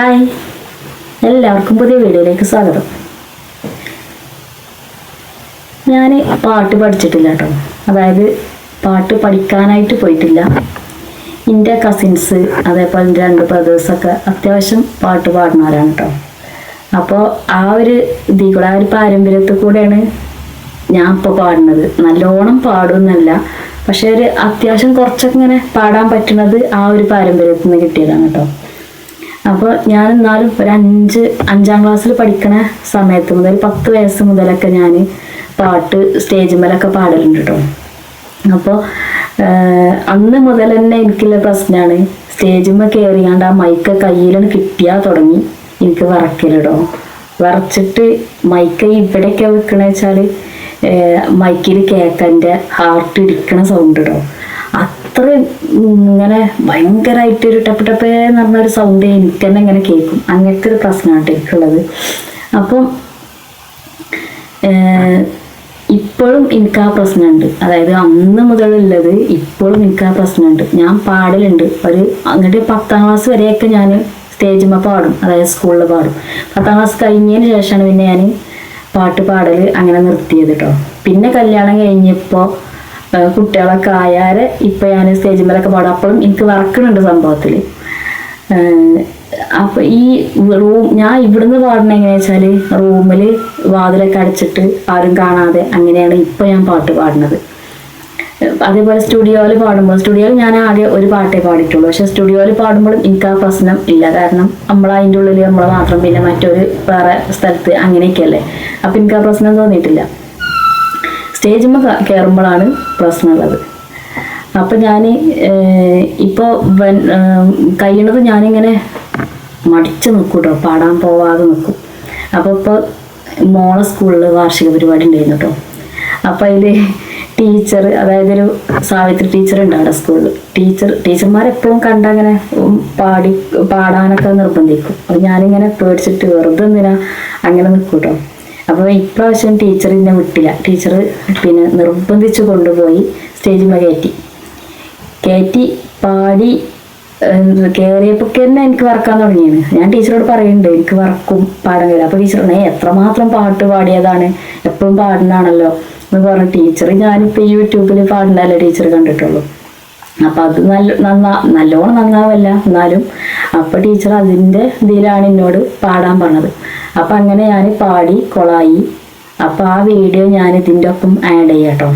Hi, എല്ലാവർക്കും പുതിയ വീഡിയോയിലേക്ക് സ്വാഗതം. ഞാൻ പാട്ട് പഠിച്ചിട്ടില്ല കേട്ടോ. അതായത് പാട്ട് പഠിക്കാനായിട്ട് പോയിട്ടില്ല. എൻ്റെ കസിൻസ് അതേപോലെ എൻ്റെ 2 ബ്രദേഴ്സൊക്കെ അത്യാവശ്യം പാട്ട് പാടുന്നവരാണ് കേട്ടോ. അപ്പോൾ ആ ഒരു ഇതിൽ കൂടെ, ആ ഒരു പാരമ്പര്യത്തിൽ കൂടെയാണ് ഞാൻ ഇപ്പോൾ പാടുന്നത്. നല്ലോണം പാടുമെന്നല്ല, പക്ഷേ ഒരു അത്യാവശ്യം കുറച്ചൊക്കെ ഇങ്ങനെ പാടാൻ പറ്റുന്നത് ആ ഒരു പാരമ്പര്യത്തിൽ നിന്ന് കിട്ടിയതാണ് കേട്ടോ. അപ്പോൾ ഞാൻ എന്നാലും ഒരു 5-ാം ക്ലാസ്സിൽ പഠിക്കണ സമയത്ത് മുതൽ 10 വയസ്സ് മുതലൊക്കെ ഞാൻ പാട്ട് സ്റ്റേജ് മേലൊക്കെ പാടലുണ്ട് കേട്ടോ. അപ്പോൾ അന്ന് മുതൽ തന്നെ എനിക്കുള്ള പ്രശ്നമാണ്, സ്റ്റേജിന്മേൽ കയറിയാണ്ട് ആ മൈക്ക് കയ്യിലാണ് കിട്ടിയാൽ തുടങ്ങി എനിക്ക് വിറക്കലിടോ. വിറച്ചിട്ട് മൈക്ക് ഇവിടെയൊക്കെ വെക്കണ വെച്ചാൽ മൈക്കിൽ കേൾക്കൻ്റെ ഹാർട്ട് ഇരിക്കണ സൗണ്ട് ഇടോ. അത്ര ഇങ്ങനെ ഭയങ്കരമായിട്ടൊരു ടപ്പ് ടപ്പേ എന്ന് പറഞ്ഞൊരു സൗണ്ട് എനിക്ക് തന്നെ ഇങ്ങനെ കേൾക്കും. അങ്ങനത്തെ ഒരു പ്രശ്നമാണ് എനിക്കുള്ളത്. അപ്പം ഇപ്പോഴും എനിക്ക് ആ പ്രശ്നമുണ്ട്. അതായത് അന്ന് മുതലുള്ളത് ഇപ്പോഴും എനിക്ക് ആ പ്രശ്നമുണ്ട്. ഞാൻ പാടലുണ്ട്. അങ്ങോട്ട് 10ാം ക്ലാസ് വരെയൊക്കെ ഞാൻ സ്റ്റേജിന്മേൽ പാടും, അതായത് സ്കൂളിൽ പാടും. 10ാം ക്ലാസ് കഴിഞ്ഞതിന് ശേഷമാണ് പിന്നെ ഞാൻ പാട്ട് പാടൽ അങ്ങനെ നിർത്തിയത് കേട്ടോ. പിന്നെ കല്യാണം കഴിഞ്ഞപ്പോൾ കുട്ടികളൊക്കെ ആയാൽ ഇപ്പം ഞാൻ സ്റ്റേജിൽ മേലൊക്കെ പാടും. അപ്പോഴും എനിക്ക് വറക്കുന്നുണ്ട് സംഭവത്തിൽ. അപ്പോൾ ഈ ഞാൻ ഇവിടുന്ന് പാടുന്നത് എങ്ങനെയാണെന്ന് വെച്ചാൽ റൂമിൽ വാതിലൊക്കെ അടച്ചിട്ട് ആരും കാണാതെ അങ്ങനെയാണ് ഇപ്പോൾ ഞാൻ പാട്ട് പാടുന്നത്. അതേപോലെ സ്റ്റുഡിയോയിൽ പാടുമ്പോൾ, സ്റ്റുഡിയോയിൽ ഞാൻ ആകെ ഒരു പാട്ടേ പാടിയിട്ടുള്ളൂ. പക്ഷേ സ്റ്റുഡിയോയിൽ പാടുമ്പോഴും എനിക്ക് ആ പ്രശ്നം ഇല്ല. കാരണം നമ്മൾ അതിൻ്റെ ഉള്ളിൽ നമ്മൾ മാത്രം, പിന്നെ മറ്റൊരു വേറെ സ്ഥലത്ത് അങ്ങനെയൊക്കെയല്ലേ. അപ്പം എനിക്ക് ആ പ്രശ്നം തോന്നിയിട്ടില്ല. സ്റ്റേജിന്മേൽ കയറുമ്പോഴാണ് പ്രശ്നമുള്ളത്. അപ്പം ഞാൻ ഇപ്പോൾ കഴിയണത് ഞാനിങ്ങനെ മടിച്ച് നിൽക്കും കേട്ടോ, പാടാൻ പോവാതെ നിൽക്കും. അപ്പോൾ ഇപ്പോൾ മോളെ സ്കൂളിൽ വാർഷിക പരിപാടി ഉണ്ടായിരുന്നു കേട്ടോ. അപ്പോൾ അതിൽ ടീച്ചർ, അതായത് ഒരു സാവിത്രി ടീച്ചർ ഉണ്ട് അവിടെ സ്കൂളിൽ. ടീച്ചർമാരെപ്പോഴും കണ്ടങ്ങനെ പാടാനൊക്കെ നിർബന്ധിക്കും. അപ്പോൾ ഞാനിങ്ങനെ പേടിച്ചിട്ട് വെറുതെ എന്തിനാ അങ്ങനെ നിൽക്കും കേട്ടോ. അപ്പോൾ ഇപ്രാവശ്യം ടീച്ചർ എന്നെ വിട്ടില്ല. ടീച്ചർ പിന്നെ നിർബന്ധിച്ച് കൊണ്ടുപോയി സ്റ്റേജിന്മേൽ കയറ്റി പാടി. കയറിയപ്പോൾ തന്നെ എനിക്ക് വറക്കാൻ തുടങ്ങിയാണ്. ഞാൻ ടീച്ചറോട് പറയുന്നുണ്ട് എനിക്ക് വറക്കും, പാടാൻ കഴിയില്ല. അപ്പോൾ ടീച്ചർ എത്രമാത്രം പാട്ട് പാടിയതാണ്, എപ്പോഴും പാടുന്നതാണല്ലോ എന്ന് പറഞ്ഞ ടീച്ചർ. ഞാനിപ്പോൾ യൂട്യൂബിൽ പാടുന്നതല്ലേ ടീച്ചർ കണ്ടിട്ടുള്ളൂ. അപ്പം അത് നല്ലോണം നന്നാവല്ല എന്നാലും. അപ്പം ടീച്ചർ അതിൻ്റെ ഇതിലാണ് എന്നോട് പാടാൻ പറഞ്ഞത്. അപ്പം അങ്ങനെ ഞാൻ പാടി കൊളായി. അപ്പം ആ വീഡിയോ ഞാൻ ഇതിൻ്റെ ഒപ്പം ആഡ് ചെയ്യാം കേട്ടോ.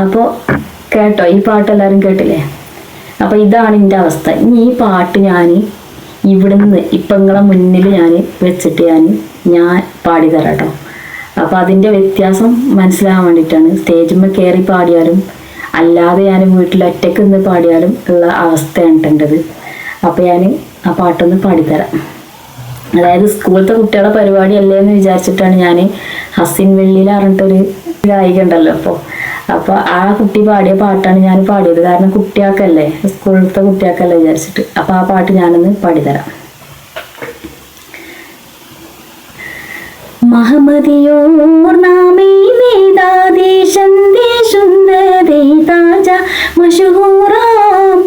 അപ്പോൾ കേട്ടോ, ഈ പാട്ട് എല്ലാവരും കേട്ടില്ലേ? അപ്പോൾ ഇതാണ് എൻ്റെ അവസ്ഥ. ഇനി ഈ പാട്ട് ഞാൻ ഇവിടുന്ന് ഇപ്പം നിങ്ങളെ മുന്നിൽ ഞാൻ വെച്ചിട്ട് ഞാൻ പാടിത്തരാം കേട്ടോ. അപ്പോൾ അതിൻ്റെ വ്യത്യാസം മനസ്സിലാകാൻ വേണ്ടിയിട്ടാണ്. സ്റ്റേജിന്മേൽ കയറി പാടിയാലും അല്ലാതെ ഞാൻ വീട്ടിൽ ഒറ്റയ്ക്ക് നിന്ന് പാടിയാലും ഉള്ള അവസ്ഥയാണ് എൻ്റെത്. അപ്പോൾ ഞാൻ ആ പാട്ടൊന്ന് പാടിത്തരാം. അതായത് സ്കൂളത്തെ കുട്ടികളുടെ പരിപാടി അല്ലേ എന്ന് വിചാരിച്ചിട്ടാണ് ഞാൻ ഹസിൻ വെള്ളിയിൽ പറഞ്ഞിട്ടൊരു ഗായിക ഉണ്ടല്ലോ. അപ്പോൾ ആ കുട്ടി പാടിയ പാട്ടാണ് ഞാൻ പാടിയത്. കാരണം കുട്ടികൾക്കല്ലേ, സ്കൂളിലത്തെ കുട്ടികൾക്കല്ലേ വിചാരിച്ചിട്ട്. അപ്പോൾ ആ പാട്ട് ഞാനൊന്ന് പാടിത്തരാം. മഹമദിയോർ നാമേ വേദാദേ സന്ദേശുന്ദരേ താജ മശഹൂറ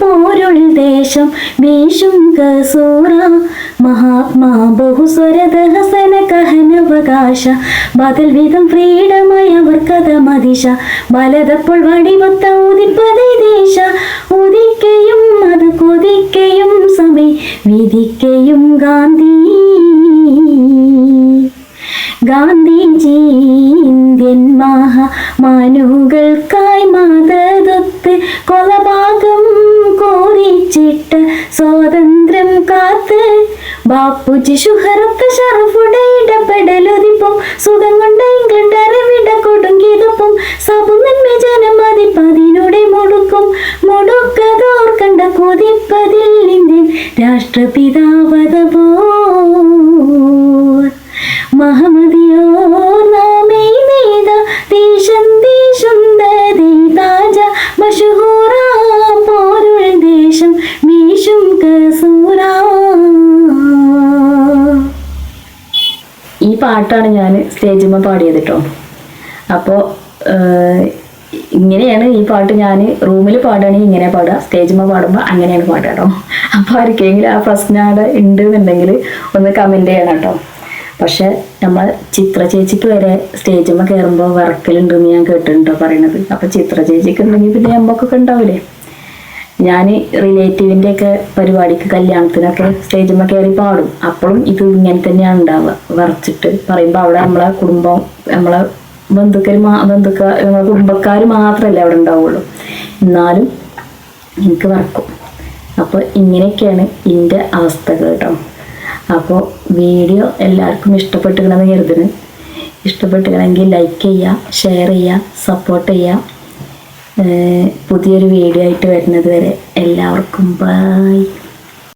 പോരുൾ ദേശം മീശും കസൂറ മഹാത്മാ ബഹുസ്വരത ഹസന കഹനവകാശ ബദൽ വിധം ഫ്രീഡമായി അവർ കഥ മതിശ ബലതപ്പോൾ വടിവൊത്ത ഉദിപ്പതേ ദേശ ഉദിക്കയും അത് കൊതിക്കയും സമയ വിധിക്കയും ഗാന്ധിജി ഇന്ത്യൻ മഹാമാനുകൾക്കായി മതതൊത്ത് കൊലപാതകം കോരിച്ചിട്ട സ്വാതന്ത്ര്യം കാത്ത് ബാപ്പുജി ഷുഹറത്ത് ഷറഫുടെ ഇടപെടലുതിപ്പും സുഖം കൊണ്ട് ഇംഗ്ലണ്ട് അരവിട കൊടുങ്കിതപ്പും സബുനന്മ ജനമതിപ്പതിനുടെ മുടുക്കതോർ കണ്ട കൊതിപ്പതിൽ ഇന്ത്യൻ രാഷ്ട്രപിതാവതപോ മഹമദിയോർ നാമേ നേത ദേശം ദേശം ദദി താജ മഷഹൂറ പോരുൾ ദേശം മീശും കസൂറ. ഈ പാട്ടാണ് ഞാൻ സ്റ്റേജിൽ പാടിയത് കേട്ടോ. അപ്പോൾ ഇങ്ങനെയാണ് ഈ പാട്ട് ഞാൻ റൂമിൽ പാടുകയാണെങ്കിൽ ഇങ്ങനെ പാടുക, സ്റ്റേജിൽ പാടുമ്പോൾ അങ്ങനെയാണ് പാടുക കേട്ടോ. അപ്പോൾ ആർക്കെങ്കിലും ആ പ്രശ്നം അവിടെ ഉണ്ട് എന്നുണ്ടെങ്കിൽ ഒന്ന് കമൻറ്റ് ചെയ്യണം കേട്ടോ. പക്ഷെ നമ്മൾ ചിത്ര ചേച്ചിക്ക് വരെ സ്റ്റേജിൽ കയറുമ്പോൾ വിറക്കലുണ്ടെന്ന് ഞാൻ കേട്ടിട്ടുണ്ടോ പറയണത്. അപ്പം ചിത്ര ചേച്ചിക്ക് ഉണ്ടെങ്കിൽ പിന്നെ അമ്മക്കൊക്കെ ഉണ്ടാവില്ലേ. ഞാൻ റിലേറ്റീവിൻ്റെ ഒക്കെ പരിപാടിക്ക് കല്യാണത്തിനൊക്കെ സ്റ്റേജിൽ കയറി പാടും. അപ്പോഴും ഇത് ഇങ്ങനെ തന്നെയാണ് ഉണ്ടാവുക, വിറച്ചിട്ട് പറയുമ്പോൾ അവിടെ നമ്മളെ കുടുംബം നമ്മളെ കുടുംബക്കാർ മാത്രമല്ല അവിടെ ഉണ്ടാവുള്ളൂ, എന്നാലും എനിക്ക് വിറക്കും. അപ്പോൾ ഇങ്ങനെയൊക്കെയാണ് എൻ്റെ അവസ്ഥകൾ കേട്ടോ. അപ്പോൾ വീഡിയോ എല്ലാവർക്കും ഇഷ്ടപ്പെട്ടുകണമെന്ന് കരുതുന്നു. ഇഷ്ടപ്പെട്ടുകണമെങ്കിൽ ലൈക്ക് ചെയ്യുക, ഷെയർ ചെയ്യുക, സപ്പോർട്ട് ചെയ്യുക. പുതിയൊരു വീഡിയോ ആയിട്ട് വരുന്നത് വരെ എല്ലാവർക്കും ബൈ.